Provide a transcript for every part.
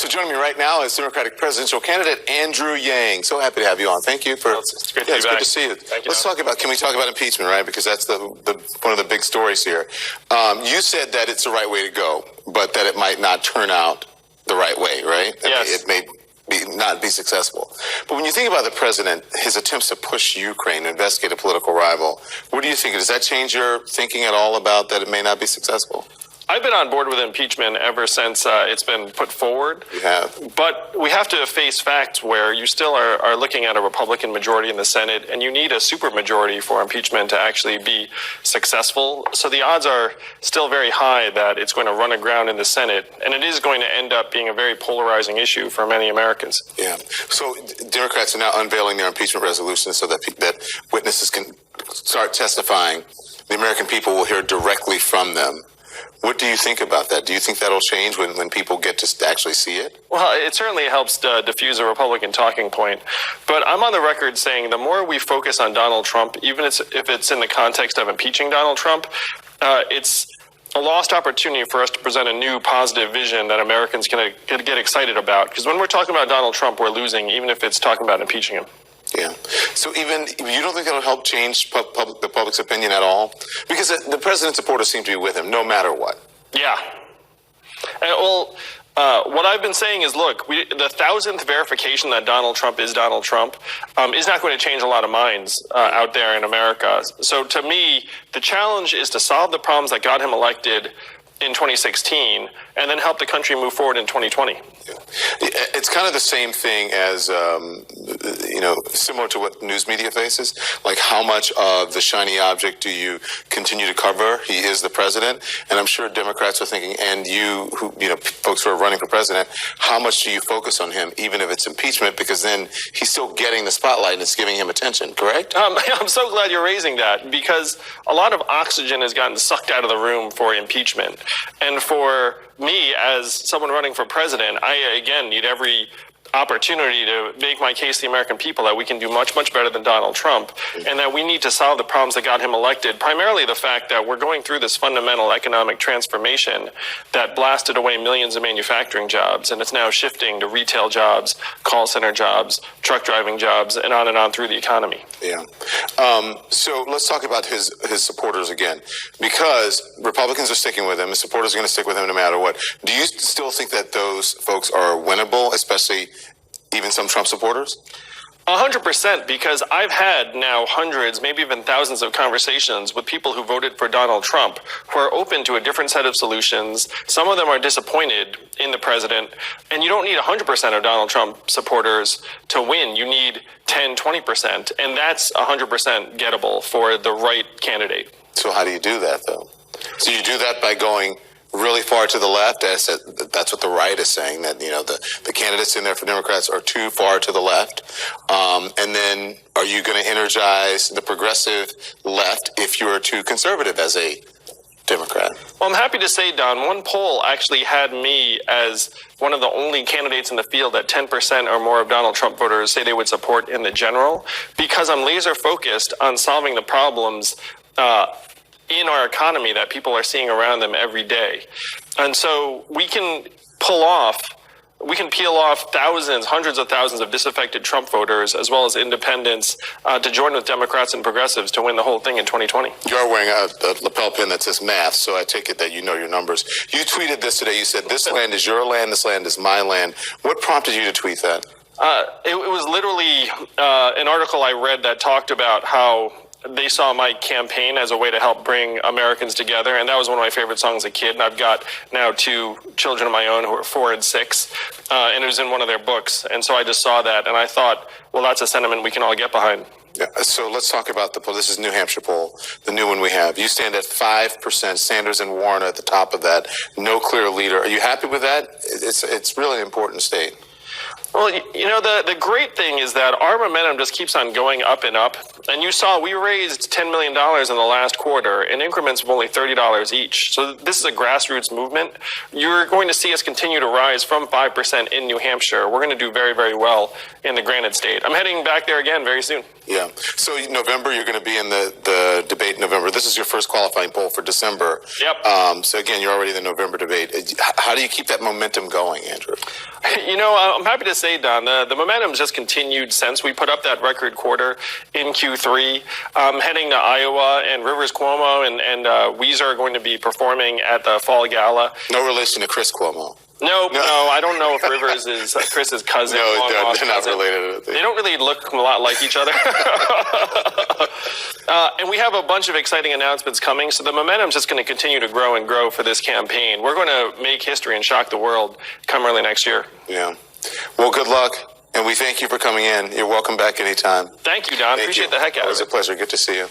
So joining me right now is Democratic presidential candidate Andrew Yang. So happy to have you on. Thank you for. It's great to be back. Good to see you. Thank you. Let's talk about. Can we talk about impeachment, right? Because that's one of the big stories here. You said that it's the right way to go, but that it might not turn out the right way, right? Yes. It may not be successful. But when you think about the president, his attempts to push Ukraine to investigate a political rival, what do you think? Does that change your thinking at all about that it may not be successful? I've been on board with impeachment ever since it's been put forward. You have. But we have to face facts where you still are looking at a Republican majority in the Senate, and you need a supermajority for impeachment to actually be successful. So the odds are still very high that it's going to run aground in the Senate, and it is going to end up being a very polarizing issue for many Americans. Yeah. So Democrats are now unveiling their impeachment resolution so that witnesses can start testifying. The American people will hear directly from them. What do you think about that? Do you think that'll change when people get to actually see it? Well, it certainly helps diffuse a Republican talking point. But I'm on the record saying the more we focus on Donald Trump, even if it's in the context of impeaching Donald Trump, it's a lost opportunity for us to present a new positive vision that Americans can get excited about. Because when we're talking about Donald Trump, we're losing, even if it's talking about impeaching him. Yeah. So even you don't think that'll help change the public's opinion at all? Because the president's supporters seem to be with him no matter what. Yeah. What I've been saying is, look, the 1,000th verification that Donald Trump is Donald Trump is not going to change a lot of minds out there in America. So to me, the challenge is to solve the problems that got him elected in 2016 and then help the country move forward in 2020. It's kind of the same thing as, similar to what news media faces. Like, how much of the shiny object do you continue to cover? He is the president. And I'm sure Democrats are thinking, and folks who are running for president, how much do you focus on him, even if it's impeachment? Because then he's still getting the spotlight and it's giving him attention, correct? I'm so glad you're raising that, because a lot of oxygen has gotten sucked out of the room for impeachment. And for me, as someone running for president, I, again, need every opportunity to make my case to the American people that we can do much, much better than Donald Trump, and that we need to solve the problems that got him elected, primarily the fact that we're going through this fundamental economic transformation that blasted away millions of manufacturing jobs, and it's now shifting to retail jobs, call center jobs, truck driving jobs, and on through the economy. Yeah. So let's talk about his supporters again, because Republicans are sticking with him. His supporters are going to stick with him no matter what. Do you still think that those folks are winnable, especially even some Trump supporters? 100%, because I've had now hundreds, maybe even thousands of conversations with people who voted for Donald Trump who are open to a different set of solutions. Some of them are disappointed in the president, and you don't need 100% of Donald Trump supporters to win. You need 10, 20%, and that's 100% gettable for the right candidate. So how do you do that, though? So you do that by going really far to the left. That's what the right is saying, that the candidates in there for Democrats are too far to the left. And then are you going to energize the progressive left if you're too conservative as a Democrat? Well, I'm happy to say, Don, one poll actually had me as one of the only candidates in the field that 10% or more of Donald Trump voters say they would support in the general, because I'm laser focused on solving the problems in our economy that people are seeing around them every day. And so we can peel off thousands, hundreds of thousands of disaffected Trump voters, as well as independents, to join with Democrats and progressives to win the whole thing in 2020. You are wearing a lapel pin that says math, so I take it that you know your numbers. You tweeted this today. You said, "This land is your land, this land is my land." What prompted you to tweet that? It was literally an article I read that talked about how they saw my campaign as a way to help bring Americans together, and that was one of my favorite songs as a kid. And I've got now 2 children of my own who are 4 and 6, and it was in one of their books. And so I just saw that, and I thought, well, that's a sentiment we can all get behind. Yeah. So let's talk about the poll. This is New Hampshire poll, the new one we have. You stand at 5%. Sanders and Warren are at the top of that. No clear leader. Are you happy with that? It's really an important state. Well, the great thing is that our momentum just keeps on going up and up. And you saw we raised $10 million in the last quarter in increments of only $30 each. So this is a grassroots movement. You're going to see us continue to rise from 5% in New Hampshire. We're going to do very, very well in the Granite State. I'm heading back there again very soon. Yeah. So November, you're going to be in the debate in November. This is your first qualifying poll for December. Yep. So again, you're already in the November debate. How do you keep that momentum going, Andrew? I'm happy to say, Don, the momentum's just continued since we put up that record quarter in Q3. Heading to Iowa, and Rivers Cuomo and Weezer are going to be performing at the Fall Gala. No relation to Chris Cuomo. No, I don't know if Rivers is Chris's cousin. No, they're not related. They don't really look a lot like each other. And we have a bunch of exciting announcements coming, so the momentum's just going to continue to grow and grow for this campaign. We're going to make history and shock the world come early next year. Yeah. Well, good luck, and we thank you for coming in. You're welcome back anytime. Thank you, Don. Appreciate the heck out of it. It was a pleasure. Good to see you.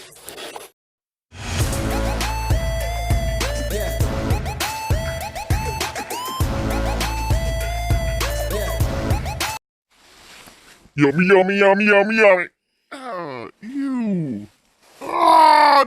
Yummy, yummy, yummy, yummy, yummy. Oh, ew. Ah,